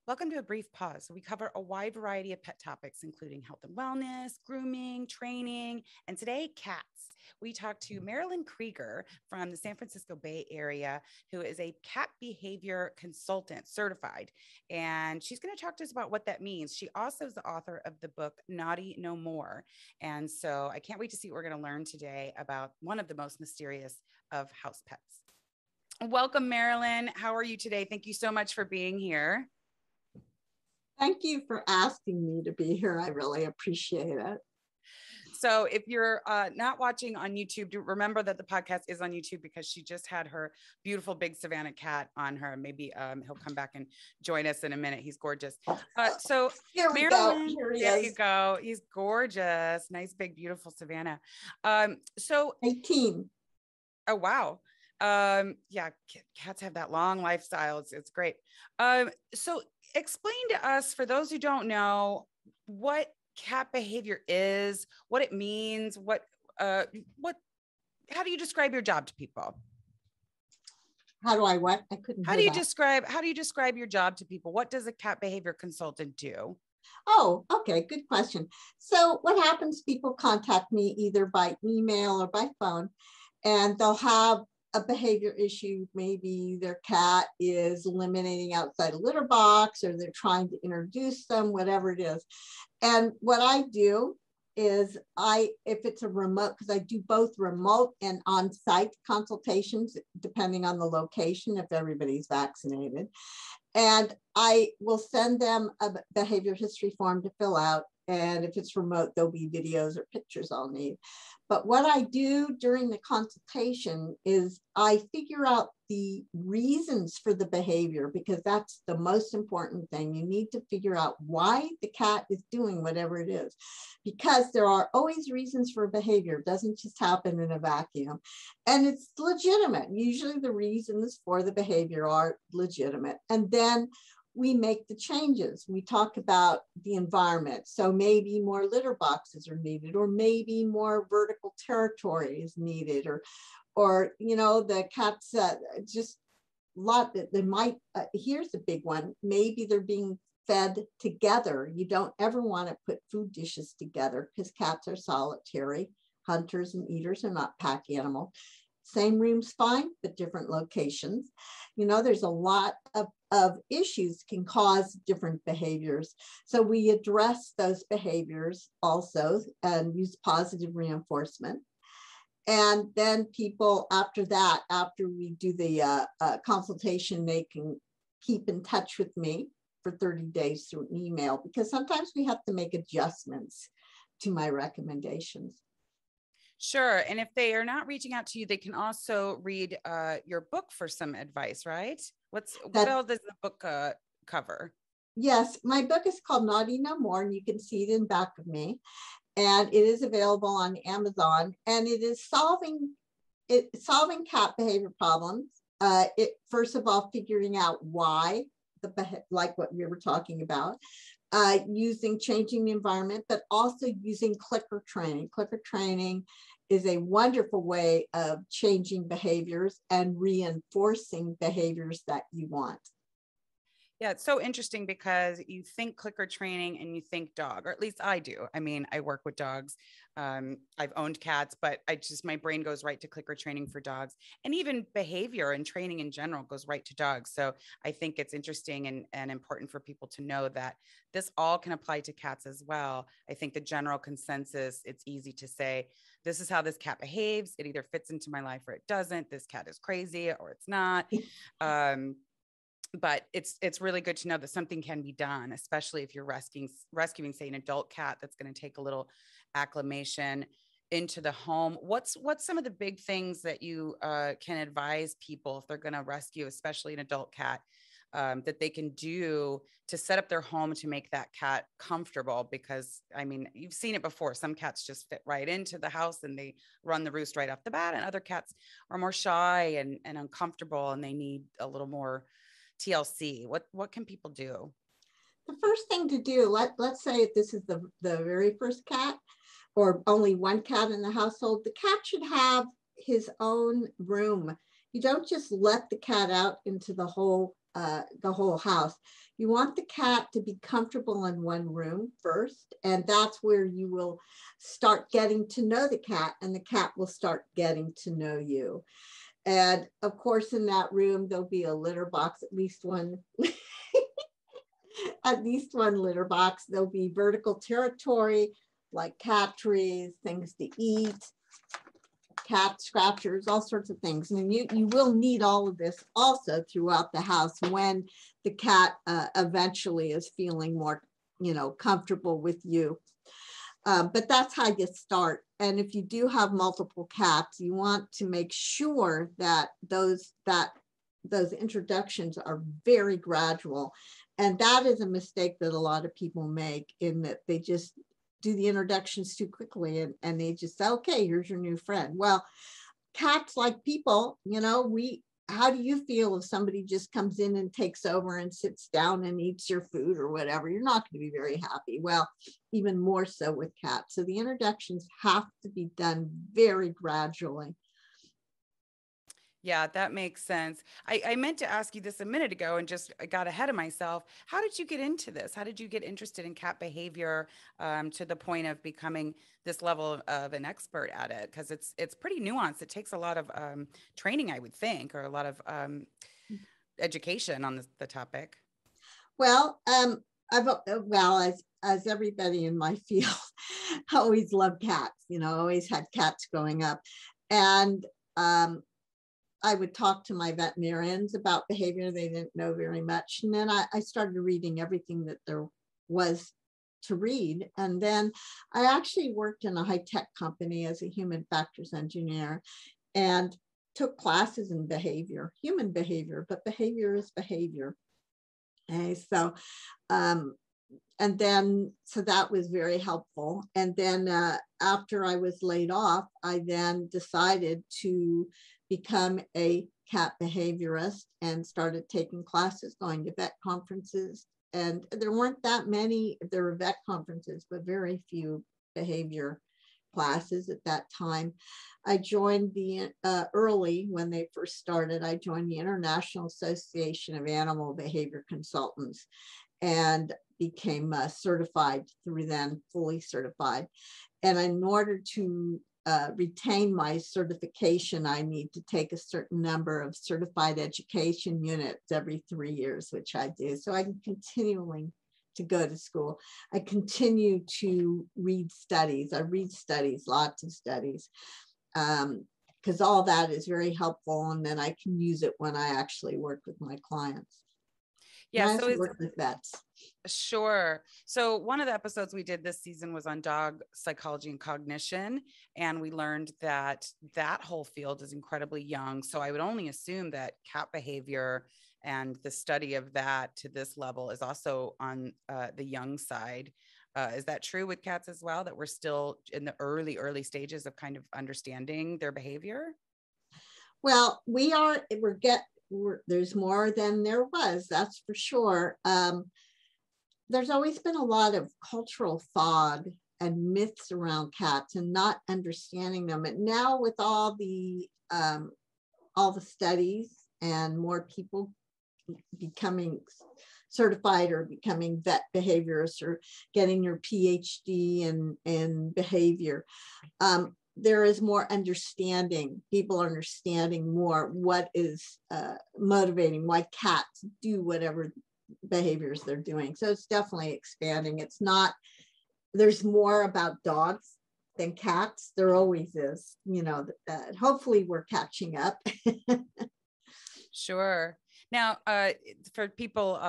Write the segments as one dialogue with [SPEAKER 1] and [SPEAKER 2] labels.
[SPEAKER 1] Welcome to A Brief Pause. We cover a wide variety of pet topics, including health and wellness, grooming, training, and today, cats. We talked to Marilyn Krieger from the San Francisco Bay Area, who is a cat behavior consultant certified. And she's going to talk to us about what that means. She also is the author of the book Naughty No More. And so I can't wait to see what we're going to learn today about one of the most mysterious of house pets. Welcome, Marilyn. How are you today? Thank you so much for being here.
[SPEAKER 2] Thank you for asking me to be here. I really appreciate it.
[SPEAKER 1] So if you're not watching on YouTube, do remember that the podcast is on YouTube because she just had her beautiful big Savannah cat on her. Maybe he'll come back and join us in a minute. He's gorgeous. So
[SPEAKER 2] here we
[SPEAKER 1] Marilyn,
[SPEAKER 2] go. Here he
[SPEAKER 1] there
[SPEAKER 2] is.
[SPEAKER 1] you go. He's gorgeous. Nice, big, beautiful Savannah. So
[SPEAKER 2] 18.
[SPEAKER 1] Oh, wow. Yeah, cats have that long lifestyle. It's great. So explain to us, for those who don't know, what cat behavior is, what it means, how do you describe your job to people?
[SPEAKER 2] How do I what? I couldn't
[SPEAKER 1] How do you describe your job to people? What does a cat behavior consultant do?
[SPEAKER 2] Oh, okay. Good question. So what happens, people contact me either by email or by phone, and they'll have a behavior issue. Maybe their cat is eliminating outside a litter box, or they're trying to introduce them, whatever it is. And what I do is if it's a remote, because I do both remote and on-site consultations, depending on the location, if everybody's vaccinated. And I will send them a behavior history form to fill out. And if it's remote, there'll be videos or pictures I'll need. But what I do during the consultation is I figure out the reasons for the behavior, because that's the most important thing. You need to figure out why the cat is doing whatever it is, because there are always reasons for behavior. It doesn't just happen in a vacuum, and it's legitimate. Usually the reasons for the behavior are legitimate. And then we make the changes. We talk about the environment. So maybe more litter boxes are needed, or maybe more vertical territory is needed, or you know, the cats just a lot that they might, here's a big one. Maybe they're being fed together. You don't ever want to put food dishes together because cats are solitary. Hunters and eaters are not pack animals. Same room's fine, but different locations. You know, there's a lot of issues can cause different behaviors. So we address those behaviors also and use positive reinforcement. And then people after that, after we do the consultation, they can keep in touch with me for 30 days through email, because sometimes we have to make adjustments to my recommendations.
[SPEAKER 1] Sure. And if they are not reaching out to you, they can also read your book for some advice, right? What else does the book cover?
[SPEAKER 2] Yes, my book is called Naughty No More, and you can see it in back of me. And it is available on Amazon, and it is solving cat behavior problems. First of all, figuring out why, like what we were talking about, changing the environment, but also using clicker training. Clicker training is a wonderful way of changing behaviors and reinforcing behaviors that you want.
[SPEAKER 1] Yeah, it's so interesting because you think clicker training and you think dog, or at least I do. I mean, I work with dogs. I've owned cats, but my brain goes right to clicker training for dogs, and even behavior and training in general goes right to dogs. So I think it's interesting and important for people to know that this all can apply to cats as well. I think the general consensus, it's easy to say, this is how this cat behaves. It either fits into my life or it doesn't. This cat is crazy or it's not. But it's really good to know that something can be done, especially if you're rescuing, say, an adult cat that's going to take a little acclimation into the home. What's some of the big things that you can advise people if they're going to rescue, especially an adult cat, that they can do to set up their home to make that cat comfortable? Because I mean, you've seen it before. Some cats just fit right into the house and they run the roost right off the bat, and other cats are more shy and uncomfortable, and they need a little more TLC. What can people do?
[SPEAKER 2] The first thing to do, let's say if this is the very first cat, or only one cat in the household, the cat should have his own room. You don't just let the cat out into the whole the whole house. You want the cat to be comfortable in one room first, and that's where you will start getting to know the cat, and the cat will start getting to know you. And of course, in that room, there'll be a litter box, at least one, at least one litter box. There'll be vertical territory, like cat trees, things to eat, cat scratchers, all sorts of things. And you will need all of this also throughout the house when the cat eventually is feeling more, comfortable with you. But that's how you start. And if you do have multiple cats, you want to make sure that those introductions are very gradual. And that is a mistake that a lot of people make, in that they just do the introductions too quickly, and they just say, okay, here's your new friend. Well, cats, like people, how do you feel if somebody just comes in and takes over and sits down and eats your food or whatever? You're not going to be very happy. Well, even more so with cats. So the introductions have to be done very gradually.
[SPEAKER 1] Yeah, that makes sense. I meant to ask you this a minute ago and just got ahead of myself. How did you get into this? How did you get interested in cat behavior, to the point of becoming this level of an expert at it? Because it's pretty nuanced. It takes a lot of training, I would think, or a lot of education on the topic.
[SPEAKER 2] Well, as everybody in my field, always loved cats. Always had cats growing up, and I would talk to my veterinarians about behavior. They didn't know very much. And then I started reading everything that there was to read. And then I actually worked in a high-tech company as a human factors engineer, and took classes in behavior, human behavior, but behavior is behavior. And so, so that was very helpful. And then after I was laid off, I then decided to become a cat behaviorist and started taking classes, going to vet conferences. And there weren't that many. There were vet conferences, but very few behavior classes at that time. I joined the early when they first started. I joined the International Association of Animal Behavior Consultants and became certified through them, fully certified. And in order to retain my certification, I need to take a certain number of certified education units every 3 years, which I do. So I'm continuing to go to school. I continue to read studies. I read studies, lots of studies, because all that is very helpful. And then I can use it when I actually work with my clients.
[SPEAKER 1] Yeah,
[SPEAKER 2] I also work with vets.
[SPEAKER 1] Sure. So one of the episodes we did this season was on dog psychology and cognition, and we learned that whole field is incredibly young. So I would only assume that cat behavior and the study of that to this level is also on the young side. Is that true with cats as well, that we're still in the early stages of kind of understanding their behavior?
[SPEAKER 2] Well, there's more than there was, that's for sure. There's always been a lot of cultural fog and myths around cats and not understanding them. And now with all the studies and more people becoming certified or becoming vet behaviorists or getting your PhD in behavior, there is more understanding. People are understanding more what is motivating, why cats do whatever behaviors they're doing. So it's definitely expanding. There's more about dogs than cats. There always is, hopefully we're catching up.
[SPEAKER 1] Sure. Now, for people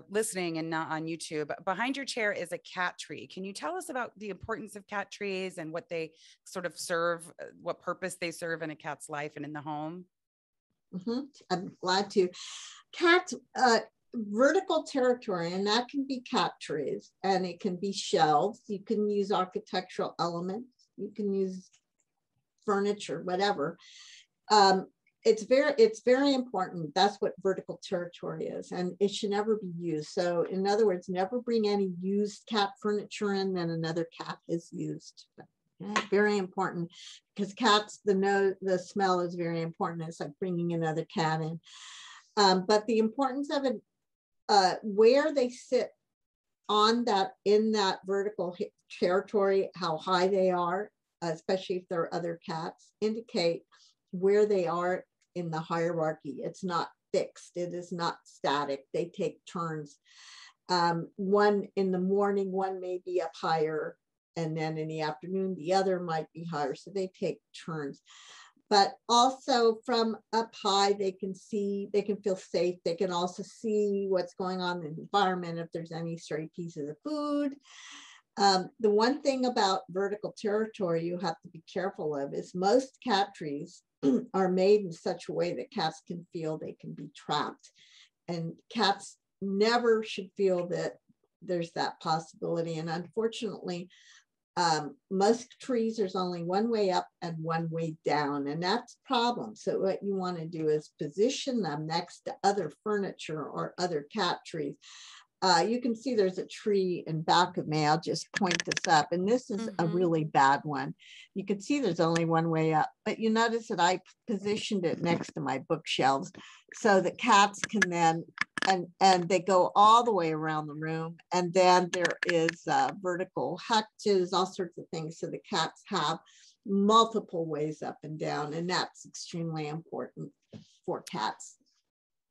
[SPEAKER 1] listening and not on YouTube, behind your chair is a cat tree. Can you tell us about the importance of cat trees and what they sort of serve, what purpose they serve in a cat's life and in the home?
[SPEAKER 2] Mm-hmm. I'm glad to. Cats, vertical territory, and that can be cat trees, and it can be shelves. You can use architectural elements. You can use furniture, whatever. It's very important. That's what vertical territory is, and it should never be used. So in other words, never bring any used cat furniture in that another cat has used. Very important, because cats, the smell is very important. It's like bringing another cat in. But the importance of it, where they sit on that, in that vertical territory, how high they are, especially if there are other cats, indicate where they are in the hierarchy. It's not fixed. It is not static. They take turns. One in the morning, one may be up higher, and then in the afternoon, the other might be higher. So they take turns. But also from up high, they can see, they can feel safe. They can also see what's going on in the environment, if there's any stray pieces of food. The one thing about vertical territory you have to be careful of is most cat trees are made in such a way that cats can feel they can be trapped. And cats never should feel that there's that possibility. And unfortunately, most trees, there's only one way up and one way down, and that's a problem. So what you want to do is position them next to other furniture or other cat trees. You can see there's a tree in back of me. I'll just point this up, and this is a really bad one. You can see there's only one way up, but you notice that I positioned it next to my bookshelves so that cats can then, and they go all the way around the room. And then there is vertical hutches, all sorts of things. So the cats have multiple ways up and down, and that's extremely important for cats.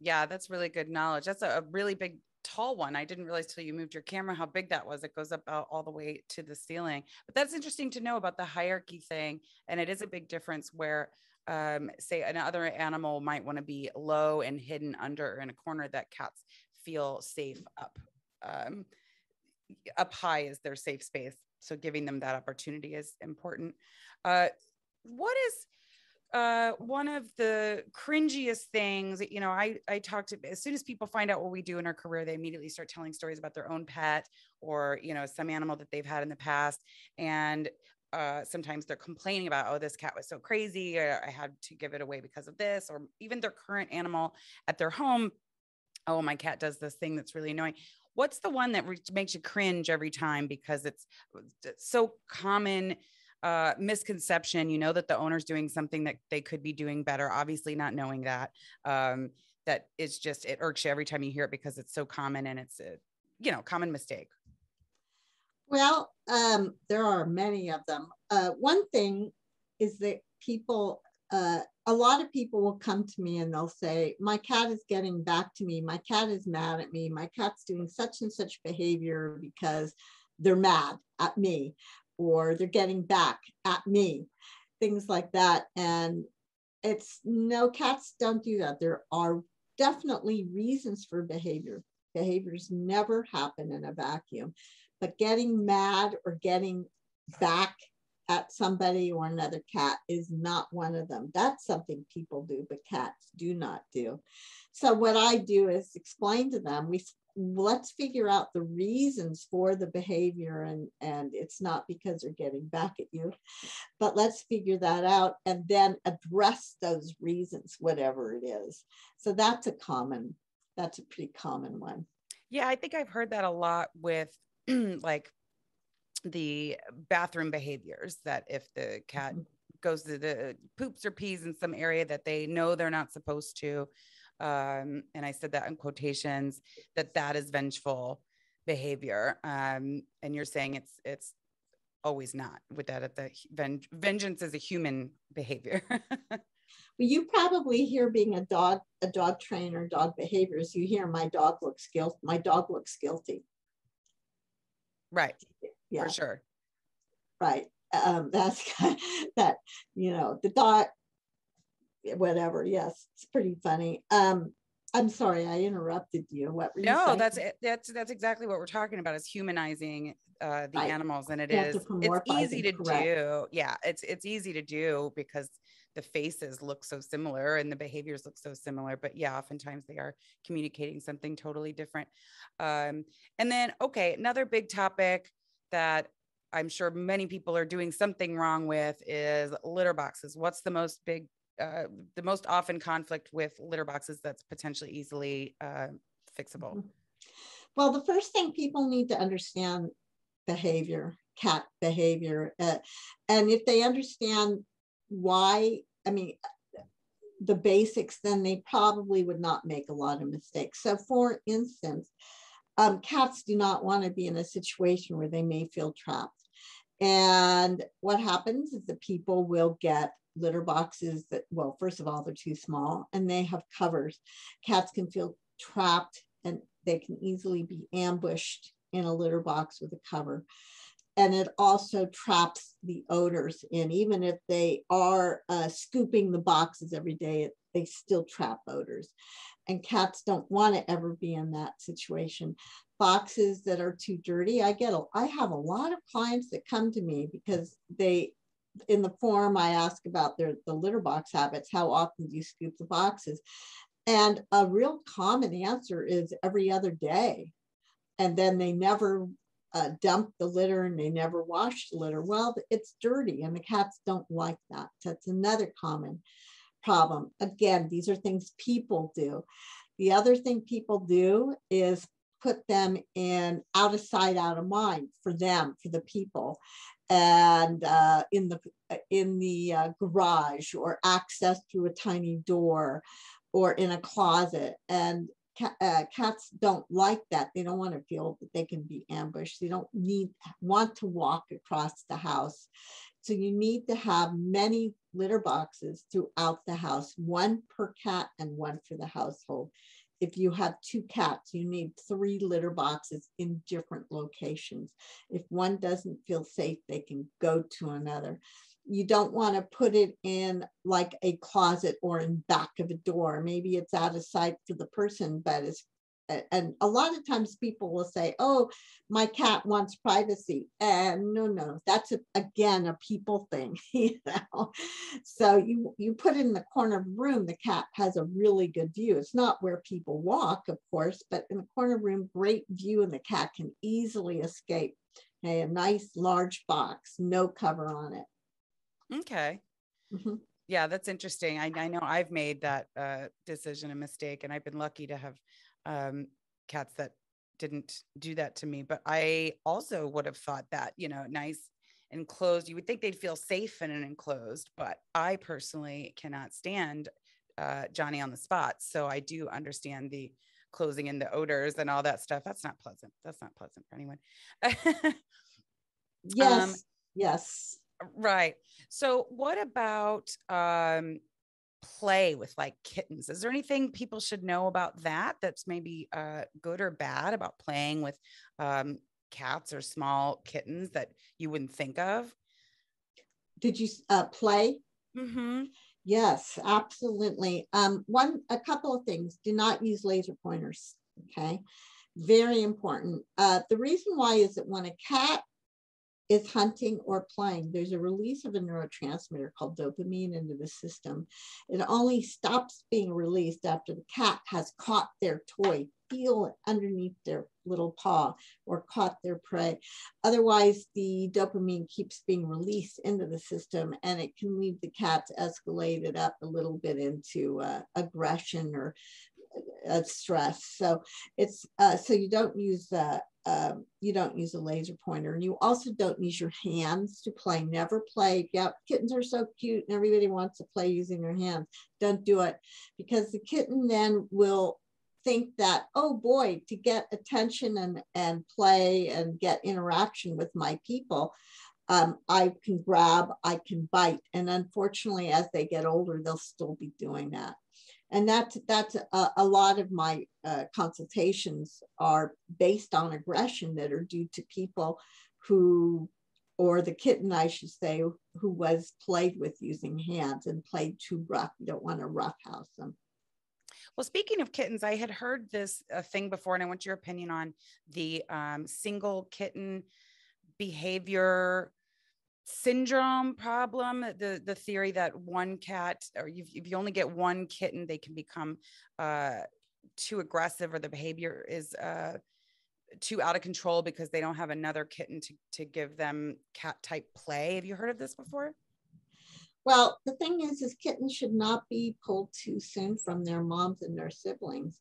[SPEAKER 1] Yeah, that's really good knowledge. That's a really big, tall one. I didn't realize till you moved your camera how big that was. It goes up all the way to the ceiling. But that's interesting to know about the hierarchy thing. And it is a big difference where say another animal might want to be low and hidden under in a corner, that cats feel safe up. Up high is their safe space. So giving them that opportunity is important. What is one of the cringiest things, you know, I talk to, as soon as people find out what we do in our career, they immediately start telling stories about their own pet or, you know, some animal that they've had in the past. And sometimes they're complaining about, oh, this cat was so crazy, or I had to give it away because of this, or even their current animal at their home. Oh, my cat does this thing that's really annoying. What's the one that makes you cringe every time because it's so common? Misconception, you know, that the owner's doing something that they could be doing better, obviously not knowing that, that it's just, it irks you every time you hear it because it's so common and it's a, you know, common mistake.
[SPEAKER 2] Well, there are many of them. One thing is that people, a lot of people will come to me and they'll say, my cat is getting back to me. My cat is mad at me. My cat's doing such and such behavior because they're mad at me, or they're getting back at me, things like that. And it's, no, cats don't do that. There are definitely reasons for behavior. Behaviors never happen in a vacuum, but getting mad or getting back at somebody or another cat is not one of them. That's something people do, but cats do not do. So what I do is explain to them, let's figure out the reasons for the behavior, and it's not because they're getting back at you, but let's figure that out and then address those reasons, whatever it is. So that's a pretty common one.
[SPEAKER 1] Yeah, I think I've heard that a lot with like the bathroom behaviors, that if the cat goes to the poops or pees in some area that they know they're not supposed to, and I said that in quotations, that is vengeful behavior. And you're saying it's always not, with that, at the vengeance is a human behavior.
[SPEAKER 2] Well, you probably hear, being a dog trainer, dog behaviors, you hear, my dog looks guilty.
[SPEAKER 1] Right.
[SPEAKER 2] Yeah.
[SPEAKER 1] For sure.
[SPEAKER 2] Right. That's that, you know, the dog, whatever. Yes, it's pretty funny. I'm sorry, I interrupted you. What were you saying?
[SPEAKER 1] No, that's exactly what we're talking about, is humanizing the
[SPEAKER 2] right.
[SPEAKER 1] animals. And it's easy to do. Yeah, it's easy to do because the faces look so similar and the behaviors look so similar. But yeah, oftentimes they are communicating something totally different. And then, okay, another big topic that I'm sure many people are doing something wrong with is litter boxes. What's the most often conflict with litter boxes that's potentially easily fixable?
[SPEAKER 2] Well, the first thing, people need to understand behavior, cat behavior. And if they understand why, I mean, the basics, then they probably would not make a lot of mistakes. So for instance, cats do not want to be in a situation where they may feel trapped. And what happens is that people will get litter boxes that, well, first of all, they're too small and they have covers. Cats can feel trapped and they can easily be ambushed in a litter box with a cover. And it also traps the odors in. Even if they are scooping the boxes every day, they still trap odors. And cats don't want to ever be in that situation. Boxes that are too dirty, I have a lot of clients that come to me because in the form I ask about the litter box habits, how often do you scoop the boxes? And a real common answer is every other day. And then they never dump the litter and they never wash the litter. Well, it's dirty and the cats don't like that. That's another common problem. Again, these are things people do. The other thing people do is put them in out of sight, out of mind for them, for the people, and in the garage, or access through a tiny door, or in a closet. And cats don't like that. They don't want to feel that they can be ambushed. They don't want to walk across the house. So you need to have many litter boxes throughout the house, one per cat and one for the household. If you have 2 cats, you need 3 litter boxes in different locations. If one doesn't feel safe, they can go to another. You don't want to put it in like a closet or in back of a door. Maybe it's out of sight for the person, but and a lot of times people will say, oh, my cat wants privacy. And no, that's again a people thing, you know. So you put it in the corner of the room, the cat has a really good view. It's not where people walk, of course, but in the corner of the room, great view, and the cat can easily escape. Okay, a nice large box, no cover on it.
[SPEAKER 1] Okay. Mm-hmm. Yeah, that's interesting. I know I've made that decision, a mistake, and I've been lucky to have cats that didn't do that to me. But I also would have thought that, nice enclosed, you would think they'd feel safe in an enclosed, but I personally cannot stand Johnny on the spot. So I do understand the closing in the odors and all that stuff. That's not pleasant. That's not pleasant for anyone.
[SPEAKER 2] Yes.
[SPEAKER 1] Right. So what about play with like kittens? Is there anything people should know about that that's maybe good or bad about playing with cats or small kittens that you wouldn't think of?
[SPEAKER 2] Did you play?
[SPEAKER 1] Mm-hmm.
[SPEAKER 2] Yes, absolutely. A couple of things. Do not use laser pointers. Okay. Very important. The reason why is that when a cat is hunting or playing, there's a release of a neurotransmitter called dopamine into the system. It only stops being released after the cat has caught their toy, feel it underneath their little paw, or caught their prey. Otherwise, the dopamine keeps being released into the system, and it can leave the cats escalated up a little bit into aggression or stress. So it's so you don't use a laser pointer, and you also don't use your hands to play. Never play. Yeah, kittens are so cute and everybody wants to play using their hands. Don't do it, because the kitten then will think that, oh boy, to get attention and play and get interaction with my people, I can grab, I can bite. And unfortunately, as they get older, they'll still be doing that. And that's a lot of my consultations are based on aggression that are due to people or the kitten, I should say, who was played with using hands and played too rough. You don't want to roughhouse them.
[SPEAKER 1] Well, speaking of kittens, I had heard this thing before, and I want your opinion on the single kitten behavior syndrome problem, the theory that one cat, or if you only get one kitten, they can become too aggressive, or the behavior is too out of control because they don't have another kitten to give them cat type play. Have you heard of this before?
[SPEAKER 2] Well, the thing is kittens should not be pulled too soon from their moms and their siblings.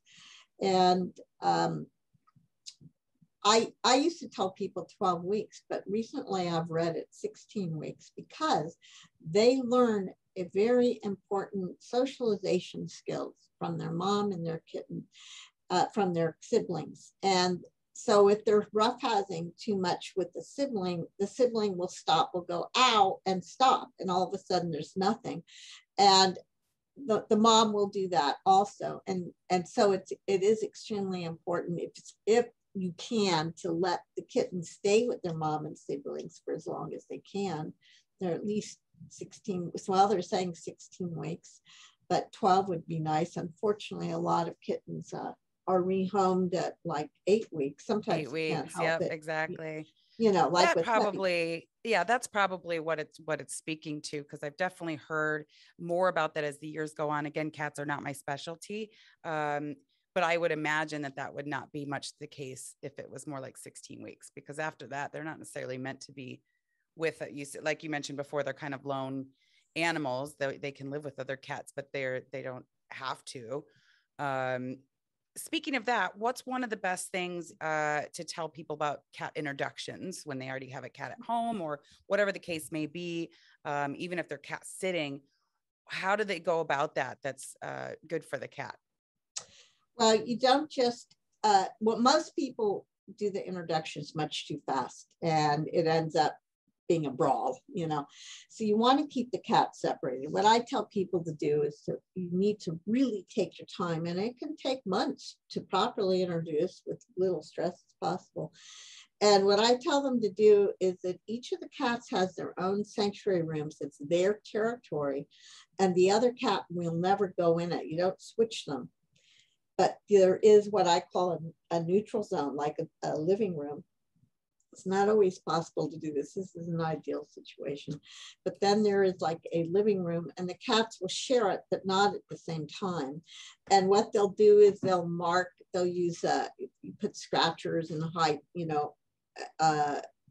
[SPEAKER 2] And I used to tell people 12 weeks, but recently I've read it 16 weeks, because they learn a very important socialization skills from their mom and their kitten, from their siblings. And so if they're roughhousing too much with the sibling will stop, will go ow and stop. And all of a sudden there's nothing. And the mom will do that also. And so it is extremely important if you can to let the kitten stay with their mom and siblings for as long as they can. They're at least 16, well, they're saying 16 weeks, but 12 would be nice. Unfortunately, a lot of kittens are rehomed at like 8 weeks. Sometimes
[SPEAKER 1] 8 weeks.
[SPEAKER 2] Can't help
[SPEAKER 1] Yep,
[SPEAKER 2] it.
[SPEAKER 1] exactly.
[SPEAKER 2] Like
[SPEAKER 1] that probably, yeah, that's probably what it's speaking to, because I've definitely heard more about that as the years go on. Again, cats are not my specialty. But I would imagine that would not be much the case if it was more like 16 weeks, because after that, they're not necessarily meant to be with you. Like you mentioned before, they're kind of lone animals. They can live with other cats, but they don't have to. Speaking of that, what's one of the best things to tell people about cat introductions when they already have a cat at home, or whatever the case may be, even if they're cat sitting? How do they go about that? That's good for the cat.
[SPEAKER 2] Well, you don't just, most people do the introductions much too fast, and it ends up being a brawl, So you want to keep the cat separated. What I tell people to do is you need to really take your time, and it can take months to properly introduce with little stress as possible. And what I tell them to do is that each of the cats has their own sanctuary rooms. It's their territory, and the other cat will never go in it. You don't switch them. But there is what I call a neutral zone, like a living room. It's not always possible to do this. This is an ideal situation. But then there is like a living room, and the cats will share it, but not at the same time. And what they'll do is they'll use, you put scratchers and height,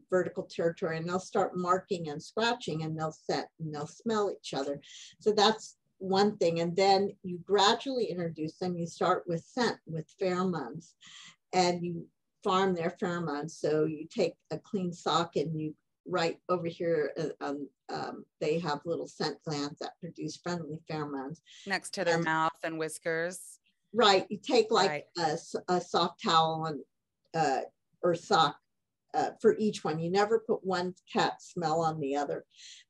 [SPEAKER 2] vertical territory, and they'll start marking and scratching, and they'll set and they'll smell each other. So that's one thing. And then you gradually introduce them. You start with scent, with pheromones, and you farm their pheromones. So you take a clean sock, and you right over here, they have little scent glands that produce friendly pheromones
[SPEAKER 1] next to their mouth and whiskers.
[SPEAKER 2] Right. You take like a soft towel and or sock for each one. You never put one cat smell on the other.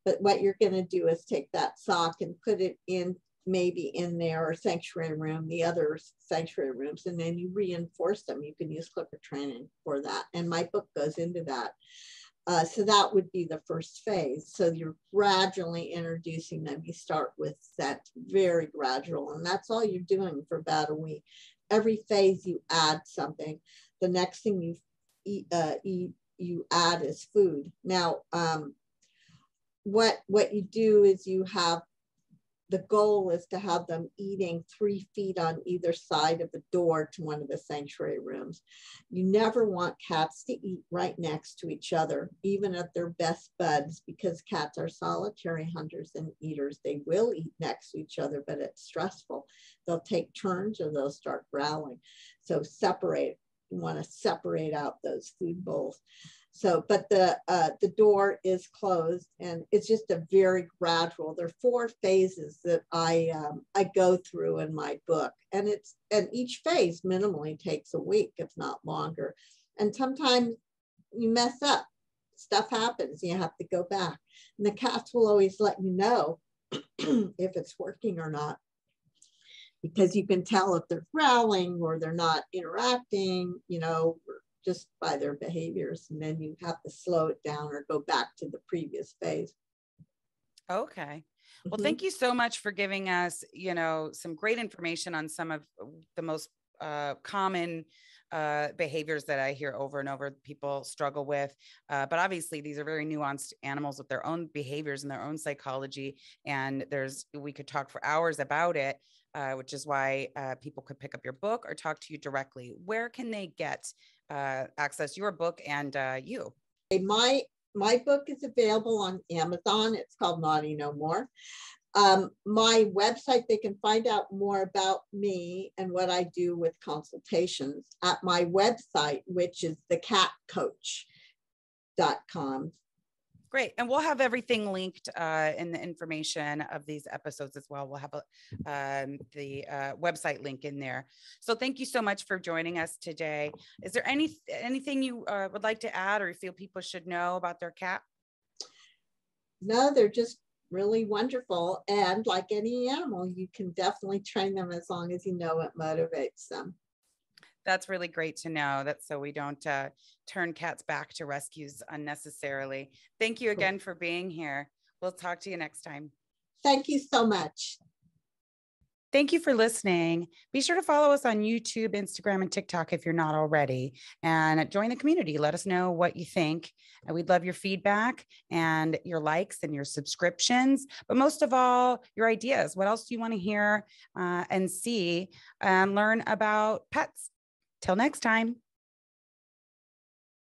[SPEAKER 2] But what you're going to do is take that sock and put it in, maybe in their sanctuary room, the other sanctuary rooms, and then you reinforce them. You can use clicker training for that. And my book goes into that. So that would be the first phase. So you're gradually introducing them. You start with that very gradual, and that's all you're doing for about a week. Every phase you add something. The next thing you add is food. Now, what you do is the goal is to have them eating 3 feet on either side of the door to one of the sanctuary rooms. You never want cats to eat right next to each other, even if they're best buds, because cats are solitary hunters and eaters. They will eat next to each other, but it's stressful. They'll take turns or they'll start growling. So separate. You want to separate out those food bowls. So, but the door is closed, and it's just a very gradual. There are 4 phases that I go through in my book, and each phase minimally takes a week, if not longer. And sometimes you mess up, stuff happens, you have to go back. And the cats will always let you know if it's working or not, because you can tell if they're growling or they're not interacting, just by their behaviors, and then you have to slow it down or go back to the previous phase.
[SPEAKER 1] Okay. Well, thank you so much for giving us, some great information on some of the most common behaviors that I hear over and over people struggle with. But obviously these are very nuanced animals with their own behaviors and their own psychology. And we could talk for hours about it, which is why people could pick up your book or talk to you directly. Where can they get access your book and you?
[SPEAKER 2] My book is available on Amazon. It's called Naughty No More. My website, they can find out more about me and what I do with consultations at my website, which is thecatcoach.com.
[SPEAKER 1] Great. And we'll have everything linked in the information of these episodes as well. We'll have the website link in there. So thank you so much for joining us today. Is there anything you would like to add or you feel people should know about their cat?
[SPEAKER 2] No, they're just really wonderful. And like any animal, you can definitely train them as long as you know what motivates them.
[SPEAKER 1] That's really great to know, that so we don't turn cats back to rescues unnecessarily. Thank you again for being here. We'll talk to you next time.
[SPEAKER 2] Thank you so much.
[SPEAKER 1] Thank you for listening. Be sure to follow us on YouTube, Instagram, and TikTok if you're not already, and join the community. Let us know what you think. We'd love your feedback and your likes and your subscriptions, but most of all, your ideas. What else do you want to hear and see and learn about pets? Till next time.